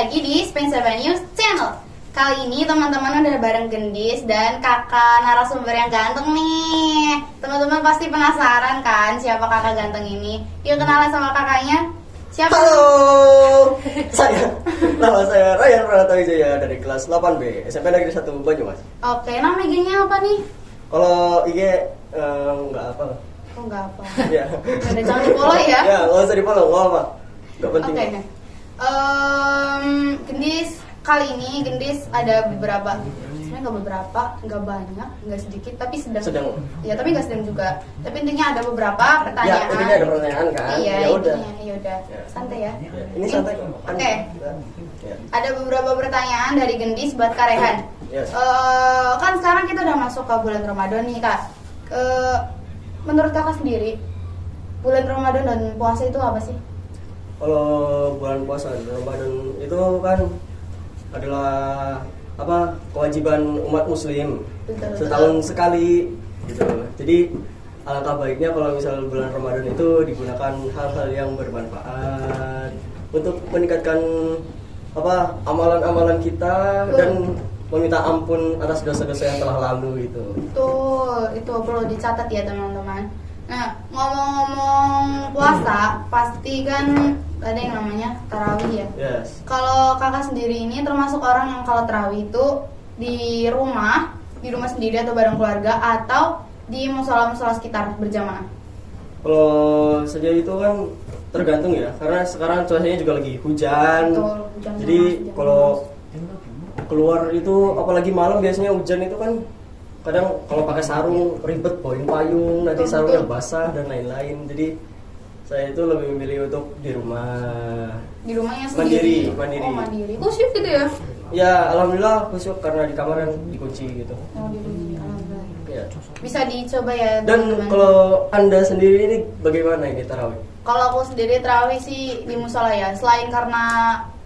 lagi di Spencer News Channel. Kali ini teman-teman udah bareng Gendis dan kakak narasumber yang ganteng nih. Teman-teman pasti penasaran kan siapa kakak ganteng ini? Yuk kenalan sama kakaknya. Siapa? Halo, nama saya Ryan Pranatawijaya dari kelas 8B SMP Negeri 1 Banyumas. Oke, nama IG-nya apa nih? Kalau IG nggak apa. Oh nggak apa. Ya. Udah jangan di-follow ya. Ya, nggak usah di-follow, nggak apa. Nggak penting. Oke. Gendis, kali ini Gendis ada beberapa, sebenarnya nggak beberapa, nggak banyak, nggak sedikit, tapi sedang. Ya, tapi nggak sedang juga. Tapi intinya ada beberapa pertanyaan. Ya, intinya ada pertanyaan kan? Iya, ya udah. ya udah. Santai ya. Ini santai kok. Oke. Ya. Ada beberapa pertanyaan dari Gendis buat Kak Rehan. Yes. Kan sekarang kita udah masuk ke bulan Ramadan nih Kak. Menurut kakak sendiri, bulan Ramadan dan puasa itu apa sih? Kalau bulan puasa Ramadan itu kan adalah kewajiban umat muslim. Betul. Setahun sekali gitu. Jadi alangkah baiknya kalau misal bulan Ramadan itu digunakan hal-hal yang bermanfaat untuk meningkatkan amalan-amalan kita dan meminta ampun atas dosa-dosa yang telah lalu itu. Betul, itu perlu dicatat ya teman-teman. Nah, ngomong-ngomong puasa, pasti kan ada yang namanya tarawih ya. Yes. Kalau kakak sendiri ini termasuk orang yang kalau tarawih itu di rumah sendiri atau bareng keluarga atau di musola-musola sekitar berjamaah? Kalau sejauh itu kan tergantung ya, karena sekarang cuacanya juga lagi hujan. Betul, hujan Jadi panas, kalau keluar itu apalagi malam biasanya hujan itu kan kadang kalau pakai sarung ribet bawain payung, nanti Betul, sarungnya betul. basah dan lain-lain. Jadi saya itu lebih memilih untuk di rumah. Di rumahnya sendiri. Mandiri. Oh, mandiri. Khusyuk gitu ya? Ya alhamdulillah khusyuk karena di kamar kan dikunci gitu. Oh, di rumah. Alhamdulillah. Ya. Bisa dicoba ya Dan teman-teman. kalau anda sendiri ini bagaimana ini tarawih? Kalau aku sendiri tarawih sih di musola ya. Selain karena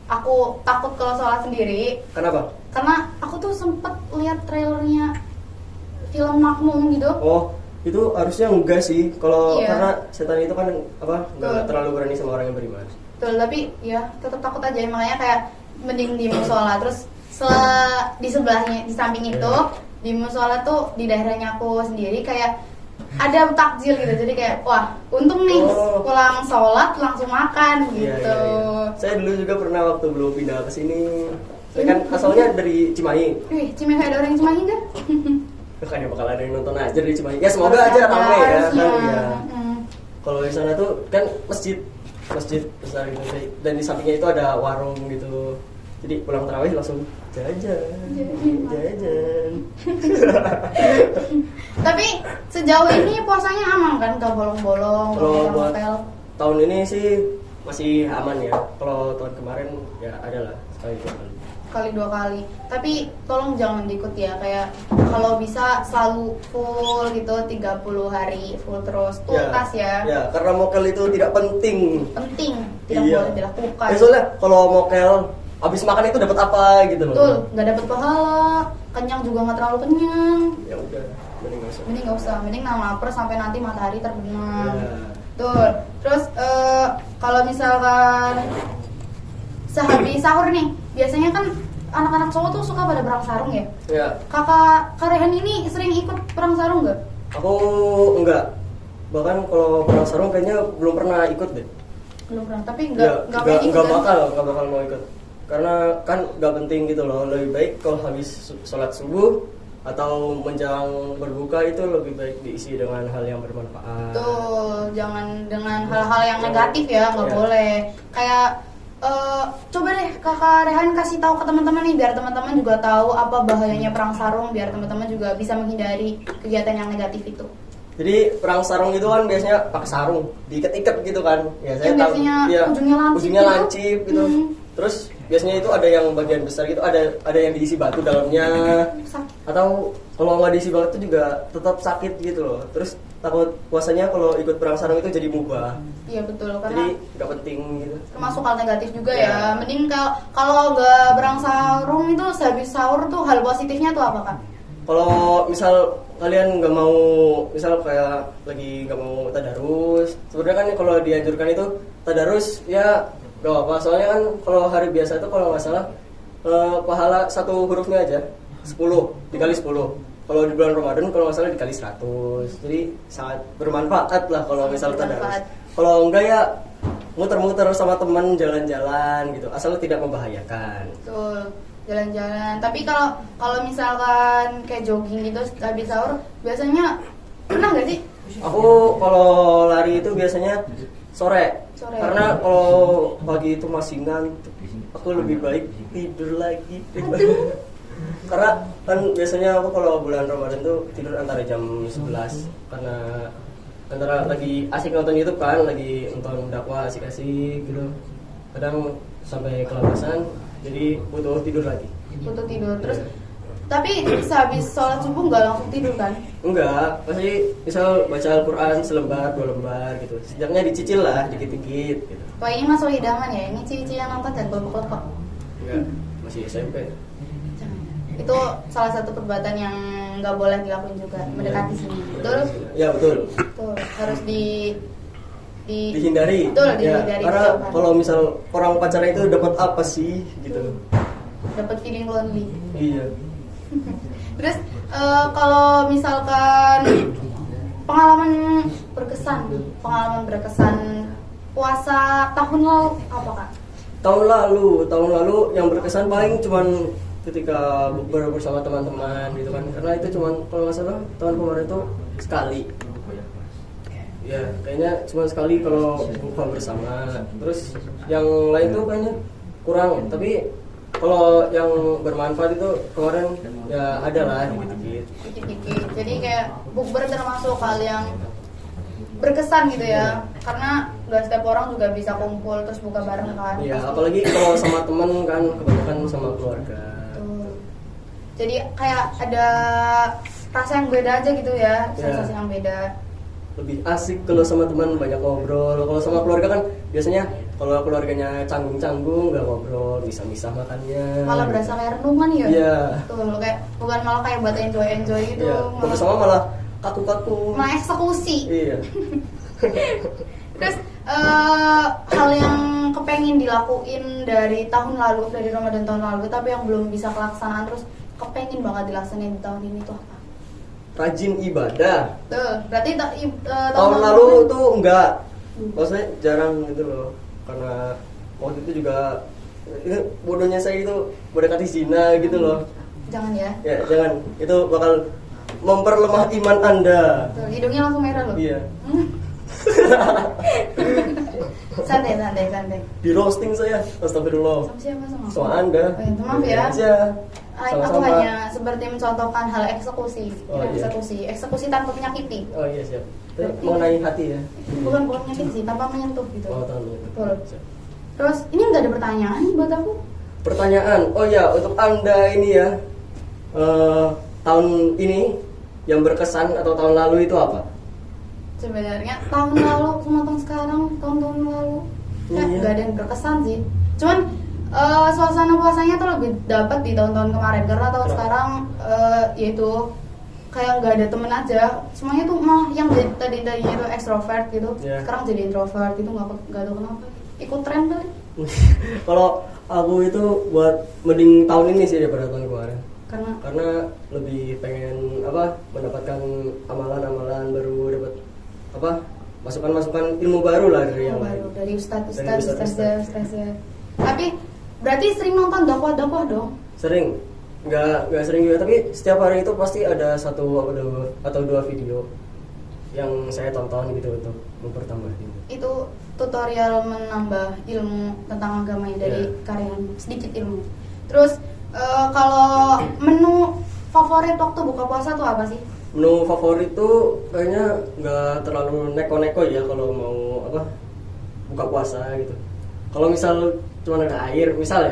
aku takut kalau sholat sendiri, Kenapa? karena aku tuh sempet lihat trailernya film Makmum gitu. Oh, itu harusnya enggak sih. Kalau Iya. karena setan itu kan enggak Betul. terlalu berani sama orang yang beriman. Betul, tapi ya tetap takut aja. Makanya kayak mending di musola. Terus di sebelahnya, di samping itu di musola tuh di daerahnya aku sendiri kayak ada takjil gitu. Jadi kayak wah untung nih pulang sholat langsung makan Iya, gitu. iya, iya. Saya dulu juga pernah waktu belum pindah ke sini. Saya kan asalnya dari Cimahi. Wih, Cimahi ada orang Cimahi nggak? Kan ya bakal ada yang nonton aja dari Cimahi. Ya semoga aja ramai ya. Harusnya. Kan, ya. Mm. Kalau di sana tuh kan masjid besar gitu. Dan di sampingnya itu ada warung gitu. Jadi pulang tarawih langsung jajan. Tapi sejauh ini puasanya aman kan? Gak bolong-bolong, Kalau gak buat ngepel. tahun ini sih masih aman ya. Kalau tahun kemarin ya ada lah sekali dua kali. Kali 2 kali. Tapi tolong jangan diikut ya. Kayak kalau bisa selalu full gitu 30 hari full terus. Tuntas ya. Ya, karena mokel itu tidak penting. Penting. Tidak Iya. boleh dilakukan. Soalnya kalau mokel habis makan itu dapat apa gitu loh. Betul. Gak dapet pahala. Kenyang juga gak terlalu kenyang. Ya udah, mending nggak usah. Mending gak usah. Mending nahan lapar sampai nanti matahari terbenam. Ya. Betul. Terus kalau misalkan sehabis sahur nih, biasanya kan anak-anak cowok tuh suka pada perang sarung ya. Ya, Kakak Rehan ini sering ikut perang sarung nggak? aku enggak. Bahkan kalau perang sarung kayaknya belum pernah ikut deh. Belum pernah. Tapi Ya, nggak pengen ikut. enggak bakal mau ikut. Karena kan enggak penting gitu loh. Lebih baik kalau habis sholat subuh atau menjelang berbuka itu lebih baik diisi dengan hal yang bermanfaat. Tuh, jangan dengan hal-hal yang negatif ya, nggak Iya. boleh. Kayak coba deh kakak Rehan kasih tahu ke teman-teman nih biar teman-teman juga tahu apa bahayanya perang sarung biar teman-teman juga bisa menghindari kegiatan yang negatif itu. Jadi perang sarung itu kan biasanya pakai sarung, diikat-ikat gitu kan. Ya saya Yang tahu. biasanya Ya, ujungnya lancip gitu. gitu. Terus biasanya itu ada yang bagian besar gitu, ada yang diisi batu dalamnya. Sakit. Atau kalau nggak diisi batu juga tetap sakit gitu loh. Terus takut puasanya kalau ikut perang sarung itu jadi mubah. Iya betul Jadi karena nggak penting gitu. termasuk hal negatif juga Ya. ya. Mending kalau nggak perang sarung itu sehabis sahur tuh hal positifnya tuh apa kan? Kalau misal kalian nggak mau, misal kayak lagi nggak mau tadarus, sebenarnya kan kalau dianjurkan itu tadarus ya Gak apa, soalnya kan kalau hari biasa itu kalau nggak salah pahala satu hurufnya aja 10 dikali 10. Kalau di bulan Ramadan kalau nggak salah dikali 100. Jadi sangat bermanfaat lah kalau misal tadarus. Kalau enggak ya muter-muter sama teman jalan-jalan gitu, asal tidak membahayakan. Betul, jalan-jalan. Tapi kalau misalkan kayak jogging gitu habis sahur, biasanya pernah nggak sih? Aku kalau lari itu biasanya sore. Karena kalau pagi itu masih ngantuk, aku lebih baik tidur lagi. Karena kan biasanya aku kalau bulan Ramadan tuh tidur antara jam 11 karena antara lagi asik nonton YouTube kan, lagi nonton dakwah asik-asik gitu. Kadang sampai kelabasan, jadi butuh tidur lagi. Butuh tidur terus. Tapi sehabis sholat subuh nggak langsung tidur kan? Enggak, pasti misal baca Al-Quran selembar, 2 lembar gitu. Sejaknya dicicil lah, dikit-dikit gitu. Wah ini masuk hidangan ya, ini cici yang nonton dan kelompok-kelompok. Enggak, masih SMP. Itu salah satu perbuatan yang nggak boleh dilakuin juga, mendekati sini. Betul? Ya betul. Betul, harus dihindari. Betul, ya, dihindari. karena kalau misal orang pacaran itu dapat apa sih gitu. Dapat feeling lonely. Iya. Terus kalau misalkan pengalaman berkesan puasa tahun lalu apa Kak? Tahun lalu yang berkesan paling cuman ketika bukber bersama teman-teman gitu kan, karena itu cuman kalau nggak salah tahun kemarin itu sekali. Ya kayaknya cuma sekali kalau buka bersama. Terus yang lain tuh kayaknya kurang, tapi kalau yang bermanfaat itu kemarin ya ada lah dikit-dikit. Jadi kayak bukber termasuk hal yang berkesan gitu ya, karena gak setiap orang juga bisa kumpul terus buka bareng kan. Iya, apalagi kalau sama temen kan, kebanyakan sama keluarga. Betul. Jadi kayak ada rasa yang beda aja gitu ya, sensasi yang beda. Lebih asik kalau sama teman banyak ngobrol. Kalau sama keluarga kan biasanya kalau keluarganya canggung-canggung nggak ngobrol, misah-misah makannya. Malah berasa kayak renungan ya. Iya. Tuh kayak bukan malah kayak buat enjoy gitu. Iya. Kalau sama malah kaku-kaku. Malah eksekusi. Iya. Terus hal yang kepengen dilakuin dari tahun lalu, dari Ramadan tahun lalu, tapi yang belum bisa kelaksanaan terus kepengen banget dilaksanain di tahun ini tuh apa? Rajin ibadah. Tuh, berarti tahun lalu tuh enggak. Maksudnya jarang gitu loh. Karena waktu itu juga bodohnya saya itu mendekati zina gitu loh. Jangan ya. Ya, jangan. Itu bakal memperlemah iman Anda. Tuh, hidungnya langsung merah loh. Iya. Santai. Di roasting saya. Astagfirullah. Sama siapa sama? Sama Anda. Oh, ya, maaf ya. Aja. Aku hanya seperti mencontohkan hal eksekusi. Oh, iya. Eksekusi tanpa menyakiti. Oh iya siap. Mengenai hati ya. Bukan menyakiti sih, tanpa menyentuh gitu. Oh tahu. Betul. Terus ini nggak ada pertanyaan nih buat aku. Pertanyaan. Oh ya, untuk Anda ini ya. Tahun ini yang berkesan atau tahun lalu itu apa? Sebenarnya tahun lalu sama tahun sekarang, tahun-tahun lalu kayak Iya. nggak ada yang berkesan sih. Cuman suasana puasanya tuh lebih dapat di tahun-tahun kemarin karena tahun sekarang yaitu kayak nggak ada temen aja. Semuanya tuh mah yang tadinya itu extrovert gitu, Yeah. sekarang jadi introvert gitu, nggak tahu kenapa. Ikut tren kali. Kalau aku itu buat mending tahun ini sih daripada tahun kemarin. Karena lebih pengen mendapatkan amalan-amalan baru, dapat masukan-masukan ilmu baru lah dari yang lain. dari ustadz. Dari Tapi berarti sering nonton dakwah dong? Sering, nggak sering juga, tapi setiap hari itu pasti ada satu atau dua video yang saya tonton gitu untuk mempertambah ilmu. Itu tutorial menambah ilmu tentang agama ya, dari karyan sedikit ilmu. Terus kalau menu favorit waktu buka puasa tuh apa sih? Menu favorit tuh kayaknya nggak terlalu neko-neko ya kalau mau buka puasa gitu. Kalau misal cuma ada air, misal,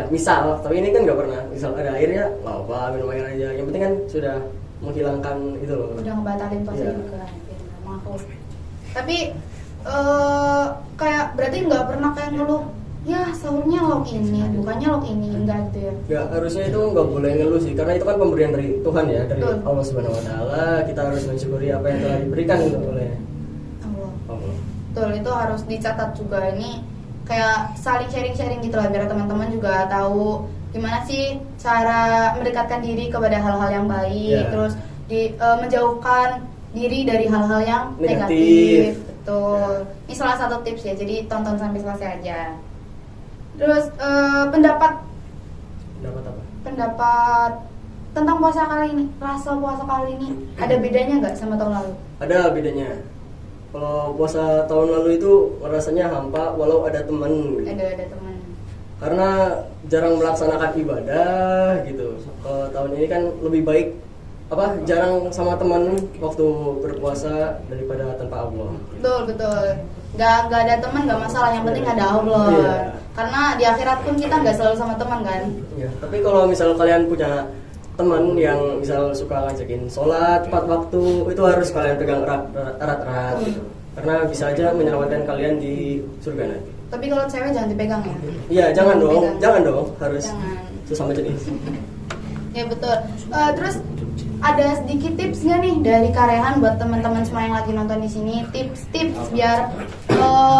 tapi ini kan nggak pernah. Misal ada airnya, nggak apa, minum air aja. Yang penting kan sudah menghilangkan itu loh. Udah ngebatalin puasa Iya. juga kan? Maaf. Tapi kayak berarti nggak pernah kayak ngeluh. Ya sahurnya log ini, bukannya log ini, enggak gitu ya? Ya harusnya itu nggak boleh ngeluh sih, karena itu kan pemberian dari Tuhan ya, dari Betul. Allah Subhanahu Wa Taala. Kita harus mensyukuri apa yang telah diberikan gitu oleh Allah. Allah. Betul, itu harus dicatat juga. Ini kayak saling sharing-sharing gitu lah, biar teman-teman juga tahu gimana sih cara mendekatkan diri kepada hal-hal yang baik, terus menjauhkan diri dari hal-hal yang negatif. Betul. Ini salah satu tips ya, jadi tonton sampai selesai aja. Terus pendapat apa? Pendapat tentang puasa kali ini, rasa puasa kali ini ada bedanya nggak sama tahun lalu? Ada bedanya. Kalau puasa tahun lalu itu rasanya hampa walau ada teman. Ada teman. Karena jarang melaksanakan ibadah gitu. Kalau tahun ini kan lebih baik jarang sama teman waktu berpuasa daripada tanpa Allah. Betul. Nggak ada teman nggak masalah, yang penting ada Allah. Iya. Karena di akhirat pun kita nggak selalu sama teman kan. Iya. Tapi kalau misal kalian punya teman yang misal suka ngajakin sholat tepat waktu, itu harus kalian pegang erat-erat gitu. Karena bisa aja menyelamatkan kalian di surga nanti. Tapi kalau cewek jangan dipegang ya. Iya, jangan dong, harus sesama jenis. Ya betul. Terus ada sedikit tips nggak nih dari Karehan buat teman-teman semua yang lagi nonton di sini, tips-tips biar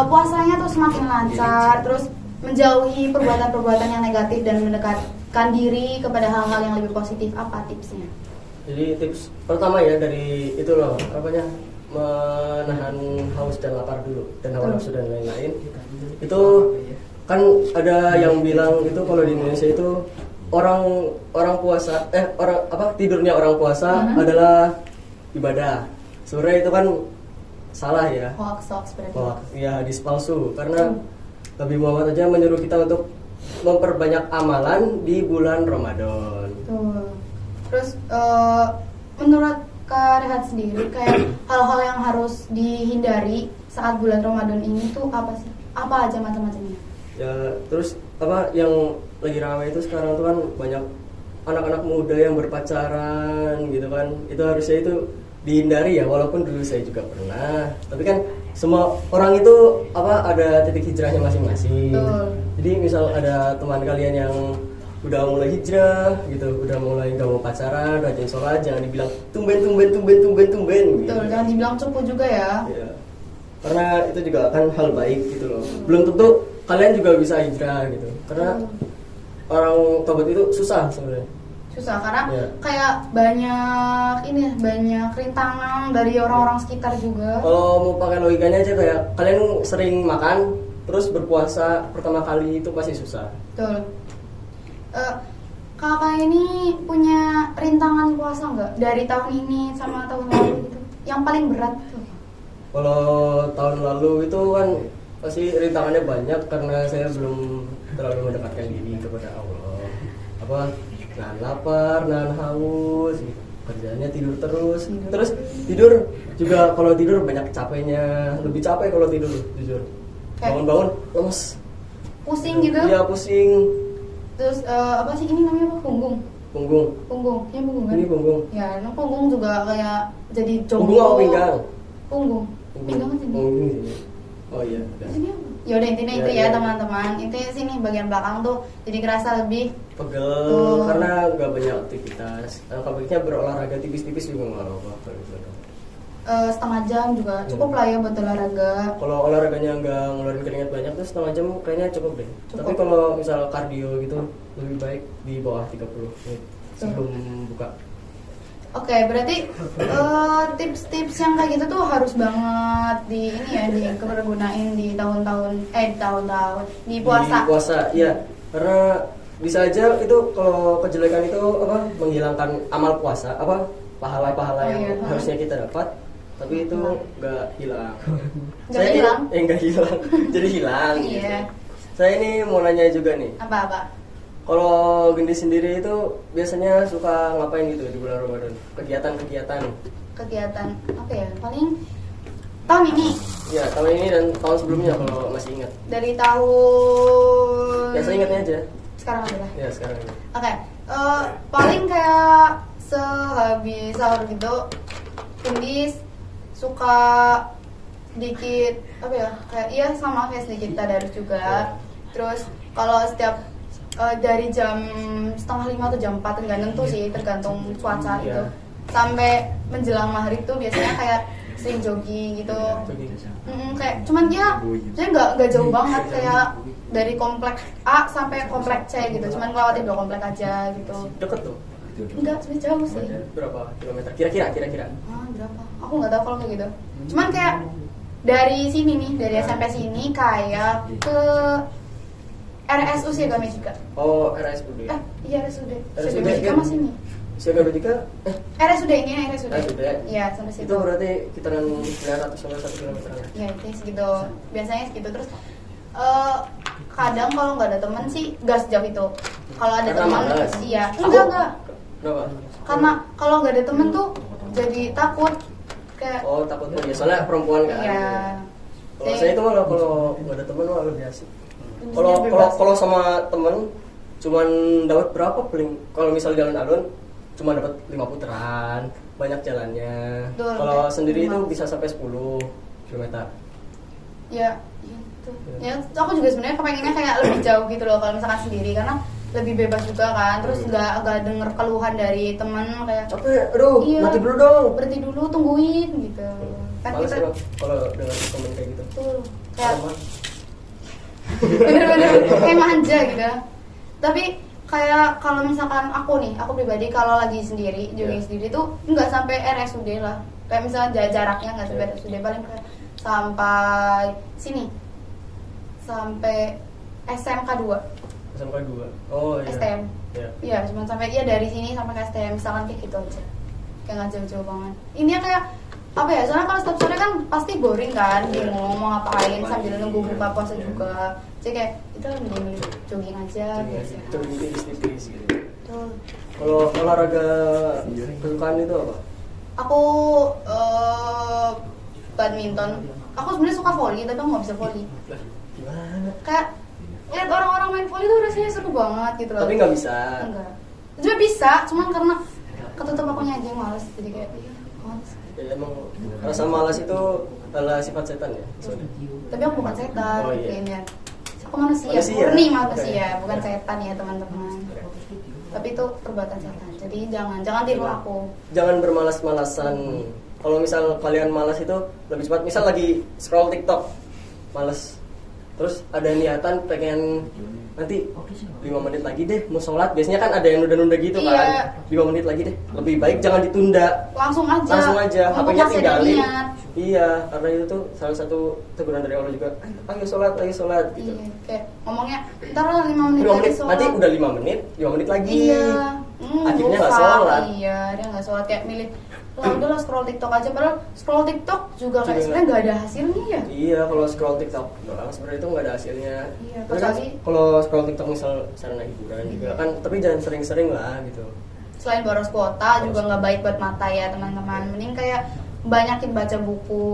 puasanya tuh semakin lancar, terus menjauhi perbuatan-perbuatan yang negatif dan mendekatkan diri kepada hal-hal yang lebih positif. Apa tipsnya? Jadi tips pertama ya dari itu loh, menahan haus dan lapar dulu, dan hawa nafsu dan lain-lain. Itu kan ada yang bilang itu kalau di Indonesia itu orang puasa tidurnya orang puasa adalah ibadah. Sebenarnya itu kan salah ya. Hoax berarti. Ya, hadis palsu, karena Nabi Muhammad aja menyuruh kita untuk memperbanyak amalan di bulan Ramadan. Tuh. Terus menurut Kak Rehat sendiri, kayak hal-hal yang harus dihindari saat bulan Ramadan ini tuh apa sih? Apa aja macam-macamnya? Ya, terus yang lagi ramai itu sekarang tuh kan banyak anak-anak muda yang berpacaran gitu kan. Itu harusnya itu dihindari ya, walaupun dulu saya juga pernah. Tapi kan semua orang itu ada titik hijrahnya masing-masing. Betul. Jadi misal ada teman kalian yang udah mulai hijrah gitu, udah mulai gak mau pacaran, rajin sholat, jangan dibilang tumben gitu. Betul, jangan dibilang cupu juga ya. Iya. Karena itu juga kan hal baik gitu loh. Belum tentu kalian juga bisa hijrah gitu. Karena orang tobat itu susah sebenarnya. Susah karena kayak banyak rintangan dari orang-orang sekitar juga. Kalau mau pakai logikanya aja, kayak kalian sering makan terus berpuasa pertama kali itu pasti susah. Betul. Kakak ini punya rintangan puasa nggak dari tahun ini sama tahun lalu gitu? Yang paling berat tuh? Kalau tahun lalu itu kan pasti rintangannya banyak karena saya belum terlalu mendekatkan diri kepada Allah. Nahan lapar, nahan haus, gitu. Kerjaannya tidur terus. Terus tidur juga, kalau tidur banyak capeknya, lebih capek kalau tidur jujur. Bangun-bangun lemes. Pusing gitu? Iya, pusing. Terus apa sih ini namanya apa? Punggung. Ini punggung kan? Ini punggung. Ya, punggung juga kayak jadi jomblo. Punggung apa pinggang? Punggung kan sini. Punggung sini. Oh iya. Sini apa? Ya udah intinya itu ya teman-teman. Intinya sini bagian belakang tuh jadi kerasa lebih pegel karena nggak banyak aktivitas. Kalau baiknya berolahraga tipis-tipis juga nggak apa-apa. Setengah jam juga cukup lah ya buat olahraga. Kalau olahraganya nggak ngeluarin keringat banyak tuh setengah jam kayaknya cukup deh. Tapi kalau misal kardio gitu lebih baik di bawah 30 menit sebelum buka. Oke, berarti tips-tips yang kayak gitu tuh harus banget dipergunain di tahun-tahun di puasa. Di puasa, iya. Karena bisa aja itu kalau kejelekan itu menghilangkan amal puasa, pahala-pahala yang harusnya kita dapat, tapi itu nggak hilang. Nggak hilang, jadi hilang. Iya. Gitu. Saya ini mau nanya juga nih. Apa? Kalau Gendis sendiri itu biasanya suka ngapain gitu di bulan Ramadan? Kegiatan Apa ya? Paling tahun ini. Ya, tahun ini dan tahun sebelumnya kalau masih ingat. Dari tahun. Ya, saya ingatnya aja. Sekarang aja lah. Ya, sekarang aja. Oke. Paling kayak sehabis sahur gitu, Gendis suka sedikit kayak sama kayak sedikit tadarus juga. Terus kalau setiap dari jam 4:30 atau jam 4 nggak nentu sih, tergantung cuaca gitu. Sampai menjelang maghrib tuh biasanya kayak sering jogging gitu. Jogging. Kayak cuman ya saya nggak jauh banget, kayak dari komplek A sampai komplek C gitu, cuman ngelewatin 2 komplek aja gitu. Deket tuh. Enggak, sebenarnya jauh sih. Berapa kilometer? Kira-kira. Berapa? Aku nggak tahu kalau kayak gitu. Cuman kayak dari sini nih, dari SMP sini kayak ke RSUC kami juga. Oh, RSUD. Iya RSUD. RSUD RSUD kan? masih nih. Siaga Medika? RSUD ini RSUD. RSUD. Iya, sampai situ. Itu berarti kitaran 900 sampai 1 kilometer. Iya, itu segitu. Biasanya segitu terus kadang kalau nggak ada teman sih nggak sejauh itu. Kalau ada Karena teman, malas. iya. Enggak. Kenapa? Karena kalau nggak ada temen tuh jadi takut kayak. Oh, takutnya ya, soalnya perempuan kan. Iya. Kalau saya itu malah kalau nggak ada teman malah lebih asik. Jadi bebas. Kalau sama temen cuman dapat berapa paling? Kalau misal jalan alun cuma dapat 5 putaran, banyak jalannya. Betul, Kalau kayak sendiri itu 5. bisa sampai 10 km. Ya, gitu. Ya, aku juga sebenarnya kepengennya kayak lebih jauh gitu loh kalau misalkan sendiri, karena lebih bebas juga kan. Terus nggak denger keluhan dari teman kayak Capek, aduh, iya, nanti dulu dong. berhenti dulu, tungguin gitu. Kan Males kita emang kalau dengan temen kayak gitu. tuh kayak Aman. bener-bener kayak manja gitu. Tapi kayak kalau misalkan aku pribadi kalau lagi sendiri jogging sendiri tuh nggak sampai RSUD lah. Kayak misalnya jaraknya nggak sampai RSUD, paling kayak sampai sini, sampai SMK 2. SMK 2. Oh iya. STM. Iya. Iya, cuma sampai dari sini sampai ke STM, misalkan kayak gitu aja. Kayak nggak jauh-jauh banget. Ini kayak apa ya? Soalnya kalau setiap sore kan pasti boring kan, bingung mau ngapain sambil nunggu buka puasa juga. Jadi kayak itu mending jogging aja biasa. Jogging tipis-tipis gitu. Betul. Kalau olahraga kesukaan itu apa? Aku badminton. Aku sebenarnya suka volley, tapi aku nggak bisa volley. Lah, gimana? Kayak lihat orang-orang main volley tuh rasanya seru banget gitu loh. Tapi nggak bisa. Enggak. Juga bisa, cuman karena ketutup akunya aja yang males, jadi kayak males. Ya, emang rasa malas itu adalah sifat setan ya. Sorry. Tapi aku bukan setan, Oh, iya. kayaknya. Aku manusia, Manusia. murni manusia, Oke. bukan setan ya teman-teman. Tapi itu perbuatan setan, jadi jangan tiru aku. Jangan bermalas-malasan. Kalau misal kalian malas itu lebih cepat. Misal lagi scroll TikTok, malas. Terus ada niatan pengen nanti 5 menit lagi deh mau sholat. Biasanya kan ada yang nunda-nunda gitu Iya. kan. 5 menit lagi deh. Lebih baik jangan ditunda. Langsung aja. Langsung aja. Untuk HP-nya masih ada tinggalin. niat. Iya, karena itu tuh salah satu teguran dari Allah juga. Ayo sholat gitu. Iya, kayak ngomongnya ntar lah 5 menit 5 lagi menit, sholat. nanti udah 5 menit lagi. Iya. Akhirnya nggak bosan. sholat. Iya, dia nggak sholat, kayak milih lah udahlah scroll TikTok aja, padahal scroll TikTok juga kayak Juga sebenarnya nggak ada hasilnya ya. Iya, kalau scroll TikTok doang sebenarnya itu nggak ada hasilnya. Iya, Terus kan kecuali- kalau scroll TikTok misal sarana hiburan juga kan, tapi jangan sering-sering lah gitu. Selain boros kuota juga nggak baik buat mata ya teman-teman. Mending kayak banyakin baca buku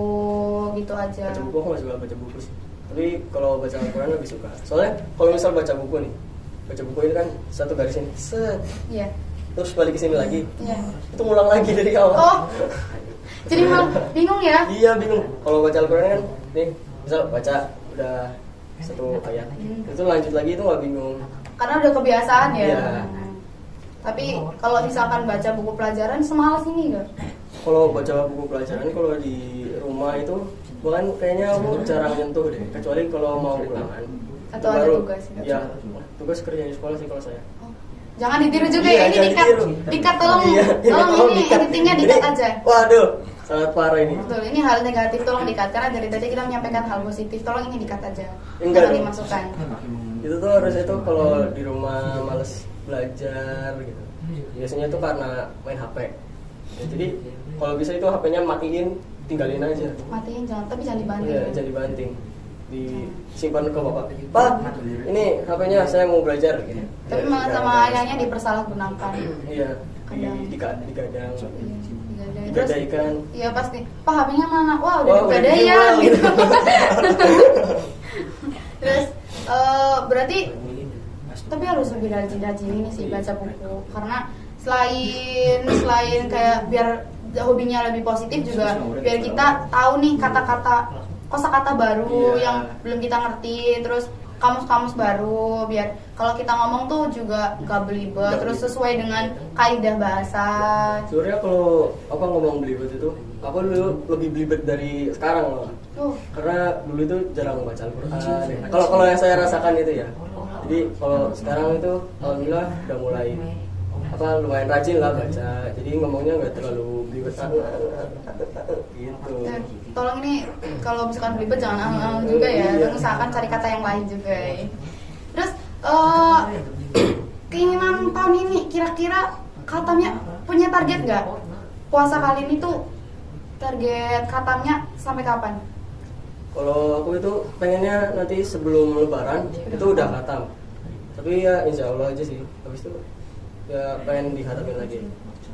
gitu aja. Baca buku aku nggak suka baca buku sih. Tapi kalau baca Al-Quran lebih suka. Soalnya kalau misal baca buku nih, baca buku itu kan satu garis ini, set, Iya. terus balik ke sini lagi, Iya. itu ngulang lagi dari awal. Oh. Jadi malah bingung ya. Iya bingung. Kalau baca Al-Quran kan, nih misal baca udah satu ayat, itu lanjut lagi itu nggak bingung. Karena udah kebiasaan ya. Iya. Tapi kalau misalkan baca buku pelajaran semalas ini enggak? Kalau baca buku pelajaran kalau di rumah itu bahkan kayaknya aku jarang nyentuh deh, kecuali kalau mau ulangan Atau Itu ada baru, tugas gitu. ya tugas kerja di sekolah sih kalau saya. Jangan ditiru juga Iya, ya, ini jangan dikat. ditiru. Dikat tolong. Iya, Tolong ini dikat. editingnya Ini- dikat aja. Waduh, sangat parah ini. Betul, ini hal negatif tolong dikat, karena dari tadi kita menyampaikan hal positif, tolong ini dikat aja. Enggak Jangan dong. dimasukkan. Itu tuh harusnya tuh kalau di rumah males belajar gitu, biasanya tuh karena main HP ya, jadi kalau bisa itu HP-nya matiin, tinggalin aja. Matiin jangan, tapi jangan dibanting. Iya, jadi banting, disimpan ke bapak. Pak, ini HP-nya saya mau belajar gitu. Tapi Ya, malah digadang. sama ayahnya dipersalahgunakan. Iya, Kadang. digadang. Iya, digadai. Digadaikan. Iya pasti. Pak HP-nya mana? Wah udah Wah, udah digadaian dijual, gitu. gitu. Terus berarti tapi harus lebih rajin-rajin ini sih baca buku, karena selain kayak biar hobinya lebih positif juga biar kita tahu nih kata-kata kosakata baru Iya. yang belum kita ngerti, terus kamus-kamus baru biar kalau kita ngomong tuh juga nggak belibet, terus sesuai dengan kaidah bahasa. Sebenarnya kalau apa ngomong belibet itu, aku dulu lebih belibet dari sekarang loh. Karena dulu itu jarang baca Al-Quran. Kalau yang saya rasakan itu ya. Jadi kalau sekarang itu alhamdulillah udah mulai lumayan rajin lah baca. Jadi ngomongnya nggak terlalu belibet gitu. Tolong ini kalau misalkan belibet jangan juga ya. Dan usahakan cari kata yang lain juga. Ya. Terus keinginan tahun ini kira-kira katanya punya target nggak? Puasa kali ini tuh target katanya sampai kapan? Kalau aku itu pengennya nanti sebelum Lebaran itu udah khatam. Tapi ya insya Allah aja sih. Habis itu ya pengen dikhatamin lagi.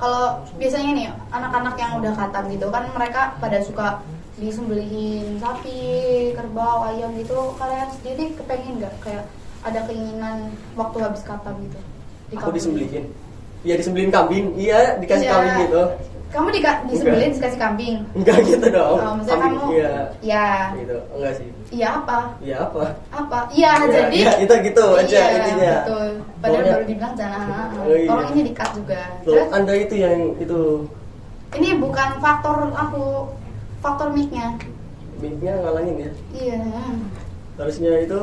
Kalau biasanya nih anak-anak yang udah khatam gitu kan mereka pada suka disembelihin sapi, kerbau, ayam gitu. Kalian sendiri kepengen nggak kayak ada keinginan waktu habis khatam gitu? Aku disembelihin. Iya disembelihin kambing. Iya dikasih kambing gitu. Kamu disembelin dikasih kambing? Enggak gitu dong. Oh, maksudnya kambing, kamu? Iya. Gitu. Enggak sih. Iya apa? Iya apa? Apa? Iya jadi. Iya itu gitu aja intinya. Betul. Padahal baru dibilang jangan. Iya. Tolong ini di-cut juga. Loh, Terus, Anda itu yang itu. ini bukan faktor mic-nya. Mic-nya ngalangin ya. Iya. Harusnya itu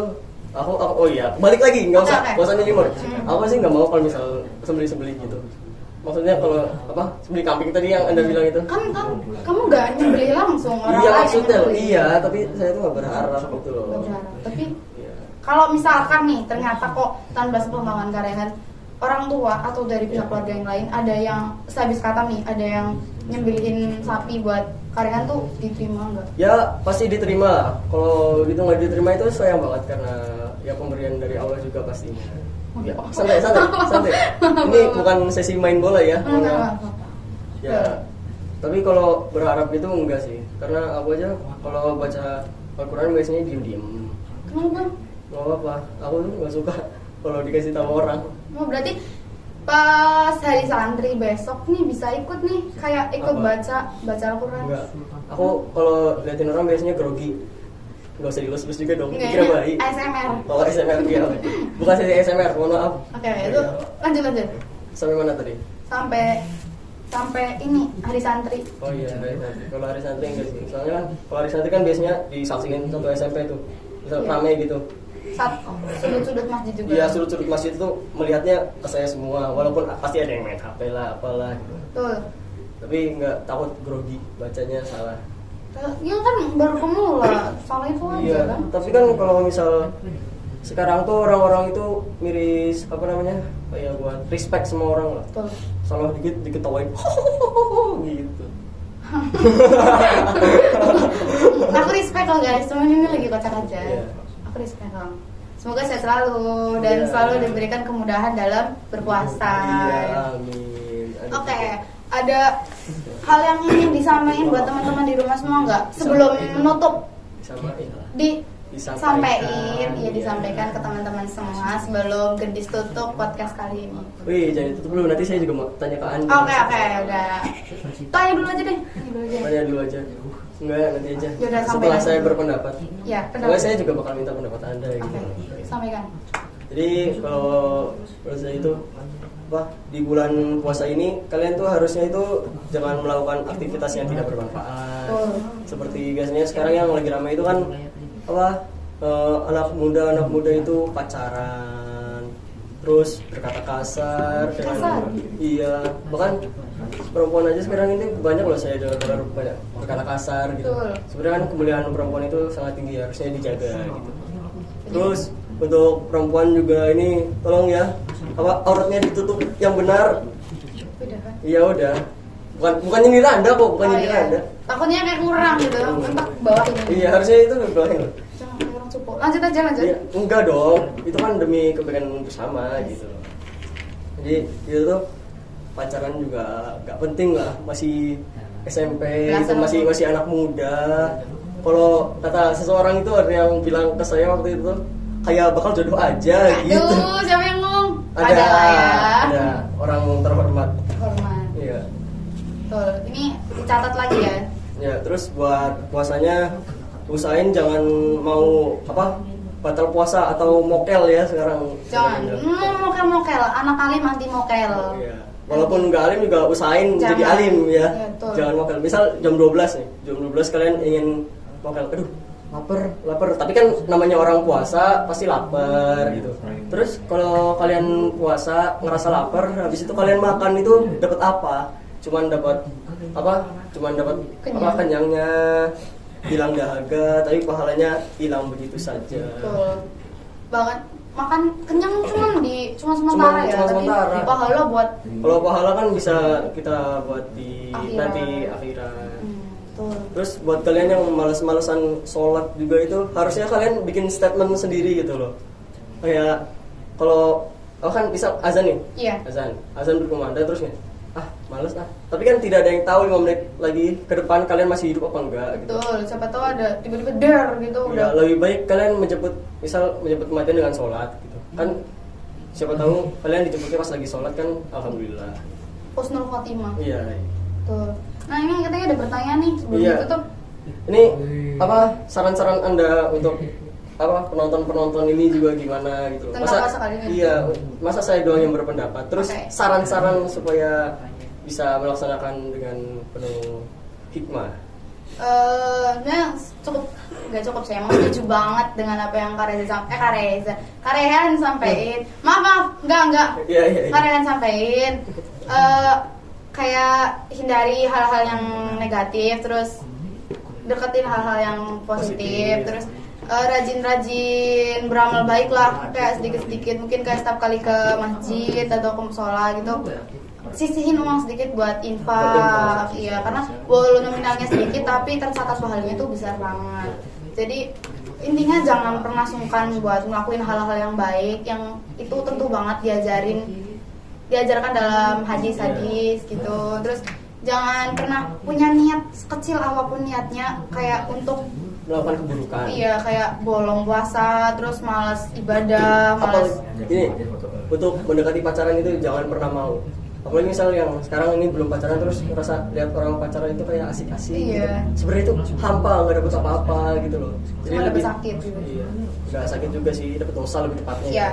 aku oh iya balik lagi nggak usah Okay. nggak usah nyimur. Aku sih nggak mau kalau misal sembeli gitu. Maksudnya kalau sembeli kambing tadi yang Anda bilang itu. Kamu nggak nyembelih langsung orang Iya lain maksudnya yang nyembelih. iya tapi saya tuh nggak berharap gitu loh. Nggak berharap. Tapi Iya. kalau misalkan nih ternyata kok tanpa sepengetahuan kalian orang tua atau dari pihak keluarga yang lain ada yang sehabis khatam nih ada yang nyembelihin sapi buat kalian tuh diterima nggak? Ya pasti diterima lah. Kalau gitu nggak diterima itu sayang banget karena ya pemberian dari Allah juga pastinya. Ya, santai. Ini bukan sesi main bola ya. Ya. Tapi kalau berharap itu enggak sih. Karena aku aja kalau baca Al-Quran biasanya diem-diem. Kenapa? Nggak apa-apa. Aku tuh nggak suka kalau dikasih tahu orang. Oh, berarti pas hari santri besok nih bisa ikut nih kayak ikut baca Al-Quran. Enggak. Aku kalau liatin orang biasanya grogi. Nggak usah dilus-lus juga dong. Enggak, Kira baik. ASMR. Oh ASMR iya. Bukan sesi ASMR. Mohon maaf. Oke, itu lanjut. Sampai mana tadi? Sampai ini hari santri. Oh iya hari santri. Kalau hari santri enggak sih. Soalnya kan kalau hari santri kan biasanya disaksiin satu SMP tuh. Misal rame gitu. Sudut-sudut masjid juga. Iya sudut-sudut masjid itu melihatnya ke saya semua. Walaupun pasti ada yang main HP lah apalah gitu. Betul. Tapi nggak takut grogi bacanya salah. Ya kan baru pemula, salah itu aja Iya. kan. Tapi kan kalau misal sekarang tuh orang-orang itu miris kayak buat respect sama orang lah. Betul. Salah dikit diketawain gitu. Aku respect loh guys, cuman ini lagi kocak aja. Iya. Aku respect loh. Semoga sehat selalu dan selalu diberikan kemudahan dalam berpuasa. Iya, amin. Oke, ada hal yang ingin disampaikan buat teman-teman di rumah semua nggak? Sebelum menutup, disampaikan ke teman-teman semua sebelum Gendis tutup podcast kali ini. Wih, jangan tutup dulu. Nanti saya juga mau tanya ke Anda. Oke, udah. Tanya dulu aja deh. Tanya dulu aja. Enggak, nanti aja. Yaudah, Setelah saya berpendapat. Ya, Soalnya saya juga bakal minta pendapat Anda gitu. Oke, sampaikan. Jadi kalau menurut saya itu di bulan puasa ini kalian tuh harusnya itu jangan melakukan aktivitas yang tidak bermanfaat. Seperti biasanya sekarang yang lagi ramai itu kan anak muda itu pacaran, terus berkata kasar dengan iya, bahkan perempuan aja sekarang ini banyak loh saya dengar banyak berkata kasar gitu. Sebenarnya kan kemuliaan perempuan itu sangat tinggi, harusnya dijaga gitu. Terus untuk perempuan juga ini tolong ya auratnya ditutup yang benar. Iya udah. Bukan nyindir Anda kok, bukan nyindir Anda. Takutnya kayak kurang gitu, untuk bawah ini. Iya, harusnya itu bawahin loh. Jangan kayak orang cupu. Lanjut. Iya, enggak dong. Itu kan demi kebaikan bersama gitu. Jadi itu tuh pacaran juga nggak penting lah, masih SMP itu masih anak muda. Kalau kata seseorang itu ada yang bilang ke saya waktu itu kayak bakal jodoh aja gitu. Aduh, siapa yang ngomong? Ada ya. Ada orang terhormat. Iya. Betul. Ini dicatat lagi ya. Ya, terus buat puasanya usahain jangan mau batal puasa atau mokel ya sekarang. Jangan, mokel-mokel, anak alim anti mokel. Iya. Walaupun nggak alim juga usahain Jangan. jadi alim ya. Betul. Jangan mokel. Misal jam 12 nih, jam 12 kalian ingin mokel, aduh lapar. Tapi kan namanya orang puasa pasti lapar gitu. Terus kalau kalian puasa ngerasa lapar, habis itu kalian makan itu dapat apa? Cuman dapat apa? Cuman dapat apa? Kenyangnya, hilang dahaga, tapi pahalanya hilang begitu saja. Betul. Bahkan makan kenyang cuma sementara ya, cuma tapi sementara. pahala buat Kalau pahala kan bisa kita buat di Akhirat. nanti akhirat. betul. Terus buat kalian yang males-malesan sholat juga itu harusnya kalian bikin statement sendiri gitu loh. Kayak kalau kan bisa azan nih, Iya. azan berkumandang terus nih, males ah. Tapi kan tidak ada yang tahu 5 menit lagi ke depan kalian masih hidup apa enggak gitu. Betul, siapa tahu ada tiba-tiba der gitu Ya, udah. lebih baik kalian menjemput kematian dengan sholat gitu. Kan siapa tahu kalian dijemputnya pas lagi sholat kan alhamdulillah. Husnul khotimah. Iya. Betul. Nah, ini katanya ada pertanyaan nih sebelum Iya. ditutup. Ini apa saran-saran Anda untuk apa penonton ini juga gimana gitu loh. Tentang puasa kali ini. Iya, masa saya doang yang berpendapat. Terus Oke. saran-saran supaya bisa melaksanakan dengan penuh hikmah. Nah, nggak cukup sih, emang setuju banget dengan apa yang Karehan sampein. Maaf, enggak. Iya. Karehan sampein. Kayak hindari hal-hal yang negatif, terus deketin hal-hal yang positif. Terus rajin-rajin beramal baik lah, kayak sedikit-sedikit, mungkin kayak setiap kali ke masjid atau ke musola gitu, sisihin uang sedikit buat infak. Iya, karena walaupun nominalnya sedikit tapi tercatat pahalanya tuh besar banget. Jadi intinya jangan pernah sungkan buat ngelakuin hal-hal yang baik, yang itu tentu banget diajarkan dalam hadis-hadis gitu. Terus jangan pernah punya niat sekecil apapun niatnya, kayak untuk Melakukan keburukan. iya, kayak bolong puasa, terus malas ibadah, malas. Gini, untuk mendekati pacaran itu jangan pernah mau. Apalagi misal yang sekarang ini belum pacaran terus ngerasa lihat orang pacaran itu kayak asik-asik. Iya. Gitu. Sebenarnya itu hampa, nggak dapet apa-apa gitu loh. Cuma dapet sakit juga. Iya. Nggak sakit juga sih, dapet dosa lebih tepatnya. Iya,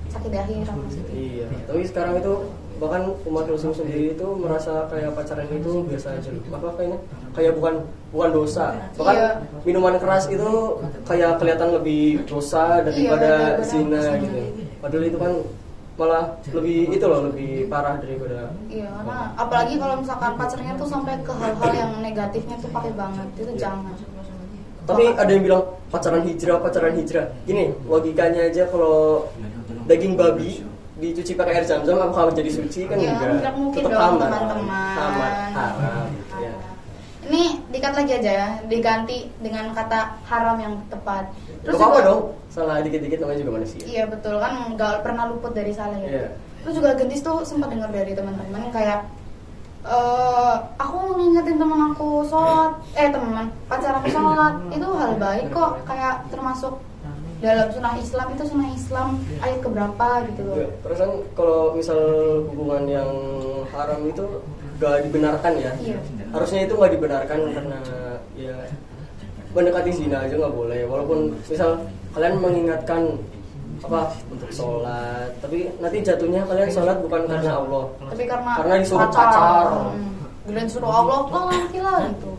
sakit di akhirat maksudnya. Iya. Tapi sekarang itu bahkan umat muslim sendiri itu merasa kayak pacaran itu biasa aja. Apa kayaknya kayak bukan dosa. Bahkan Iya. minuman keras itu kayak kelihatan lebih dosa daripada Iya, zina gitu. Padahal itu kan malah lebih parah daripada. Iya, karena apalagi kalau misalkan pacarnya tuh sampai ke hal-hal yang negatifnya tuh pakai banget, itu jangan. Tapi ada yang bilang pacaran hijrah. Gini, logikanya aja kalau daging babi dicuci pakai air zam-zam apakah menjadi suci kan Ya, enggak? enggak mungkin Tetap dong, aman. teman-teman. Haram. Ya. Ini dikat lagi aja ya, diganti dengan kata haram yang tepat. Gak apa-apa dong, salah dikit-dikit namanya juga manusia. Iya betul, kan nggak pernah luput dari salah ya. Iya. Terus juga Gendis tuh sempat dengar dari teman-teman kayak aku ngingetin teman aku sholat, pacar aku sholat itu hal baik kok, kayak termasuk dalam sunnah Islam, itu sunnah Islam ayat keberapa gitu loh. Ya, perasaan kalau misal hubungan yang haram itu gak dibenarkan ya. Iya. Harusnya itu gak dibenarkan karena ya mendekati zina aja nggak boleh. Walaupun misal kalian mengingatkan apa untuk sholat, tapi nanti jatuhnya kalian sholat bukan karena Allah, Tapi karena disuruh pacar. Kemudian suruh Allah, nanti lah gitu.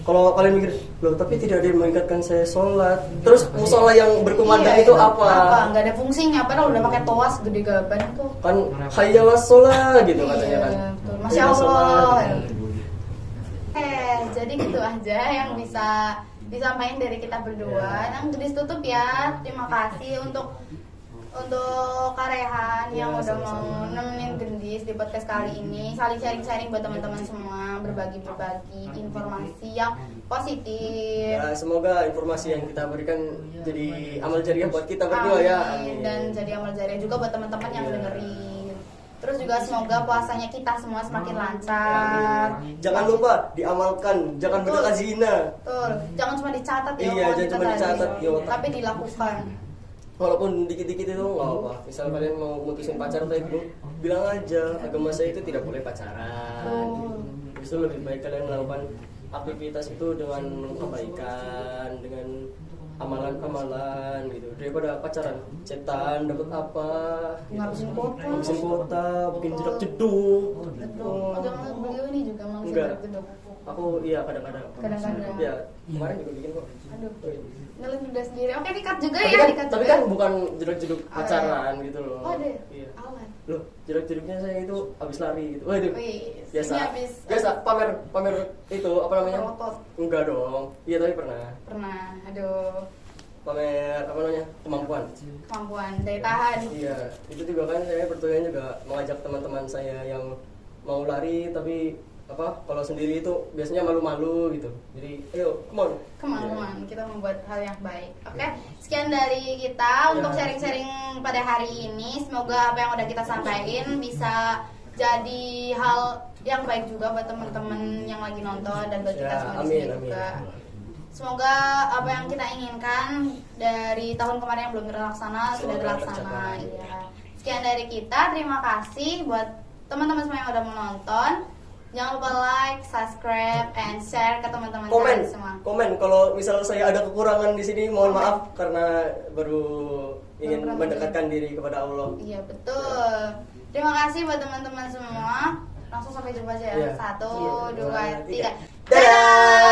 Kalau kalian mikir, loh tapi tidak ada yang mengingatkan saya sholat, terus musola yang berkumandang Iya, itu apa? Nggak ada fungsinya, padahal udah pakai toas gede gaban tuh. Kan hayyalas sholat gitu katanya kan. Betul. Masya Hayyalas Allah. sholat. Jadi gitu aja yang bisa disampaikan dari kita berdua. Yang Gendis tutup ya. Terima kasih untuk Karehan yang Ya, udah sama-sama. mau nemenin Gendis di podcast kali ini. Saling sharing-sharing buat teman-teman semua, berbagi informasi yang positif. Ya, semoga informasi yang kita berikan jadi amal jariah buat kita berdua ya. Amin. Dan jadi amal jariah juga buat teman-teman yang Iya. dengerin. Terus juga semoga puasanya kita semua semakin lancar. Jangan lupa diamalkan, jangan Betul. berdekat zina. Betul. Jangan cuma dicatat ya, Iya, omongan jangan kita cuma tadi. dicatat di otak. Tapi dilakukan. Walaupun dikit-dikit itu nggak apa. Misal kalian mau mutusin pacar atau itu, bilang aja agama saya itu tidak boleh pacaran. Betul. Justru lebih baik kalian melakukan aktivitas itu dengan kebaikan, dengan amalan-amalan gitu daripada pacaran cetan dapat apa Ngabisin kota. ngabisin kota bikin jedak-jeduk. Jangan beliau ini juga mau Enggak. jeduk. aku iya kadang-kadang ya kemarin juga bikin kok. Aduh. Ngelit udah sendiri. Oke, dikat juga tapi ya, kan, dikat tapi juga. kan bukan jedak-jeduk pacaran gitu loh. Oh, ada. Iya. Awan. Loh, jedak-jeduknya saya itu habis lari gitu. Waduh. Wih, Biasa. ini habis Biasa pamer itu apa namanya? Otot. Enggak dong. Iya, tapi pernah. Pernah. Aduh. Pamer apa namanya? Kemampuan. Kemampuan daya tahan. Iya, itu juga kan saya bertujuan juga mengajak teman-teman saya yang mau lari tapi apa kalau sendiri itu biasanya malu-malu gitu. Jadi, ayo, come on. Kemampuan kita membuat hal yang baik. Oke, sekian dari kita untuk Ya. sharing-sharing pada hari ini. Semoga apa yang udah kita sampaikan bisa jadi hal yang baik juga buat teman-teman yang lagi nonton dan buat kita Ya, semua di amin, sini amin. juga. Semoga apa yang kita inginkan dari tahun kemarin yang belum terlaksana sudah Semoga terlaksana. tercapai. Iya. Sekian dari kita. Terima kasih buat teman-teman semua yang udah menonton. Jangan lupa like, subscribe, and share ke teman-teman Komen, kalian semua. komen kalau misal saya ada kekurangan di sini mohon Komen. maaf karena baru ingin pernah mendekatkan diri kepada Allah. Iya betul. Terima kasih buat teman-teman semua. Langsung sampai jumpa aja ya. Iya. 1, Iya, 2, 3. Dadah.